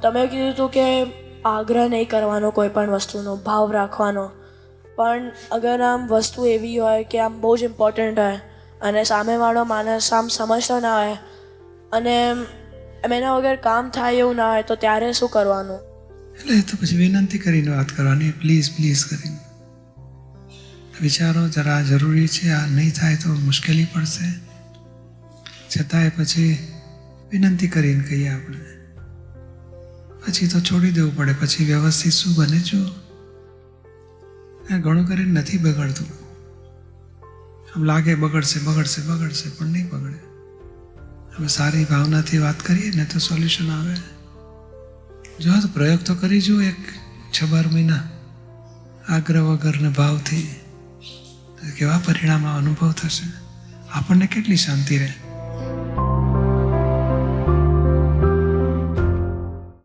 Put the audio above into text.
તમે કીધું હતું કે આગ્રહ નહીં કરવાનો કોઈ પણ વસ્તુનો, ભાવ રાખવાનો. પણ અગર આમ વસ્તુ એવી હોય કે આમ બહુ જ ઇમ્પોર્ટન્ટ હોય અને સામેવાળો માણસ આમ સમજતો ના હોય અને એના વગર કામ થાય એવું ના હોય, તો ત્યારે શું કરવાનું? એટલે તો પછી વિનંતી કરીને વાત કરવાની, પ્લીઝ પ્લીઝ કરીને. વિચારો જરા જરૂરી છે, આ નહીં થાય તો મુશ્કેલી પડશે. છતાંય પછી વિનંતી કરીને કહીએ આપણે, પછી તો છોડી દેવું પડે. પછી વ્યવસ્થિત શું બને જો ઘણું કરીને નથી બગડતું. આમ લાગે બગડશે બગડશે બગડશે, પણ નહીં બગડે. હવે સારી ભાવનાથી વાત કરીએ ને તો સોલ્યુશન આવે. જો તો પ્રયોગ તો કરી જુઓ, 6-12 મહિના આગ્રહ વગરને ભાવથી, કેવા પરિણામ અનુભવ થશે. આપણને કેટલી શાંતિ રહે.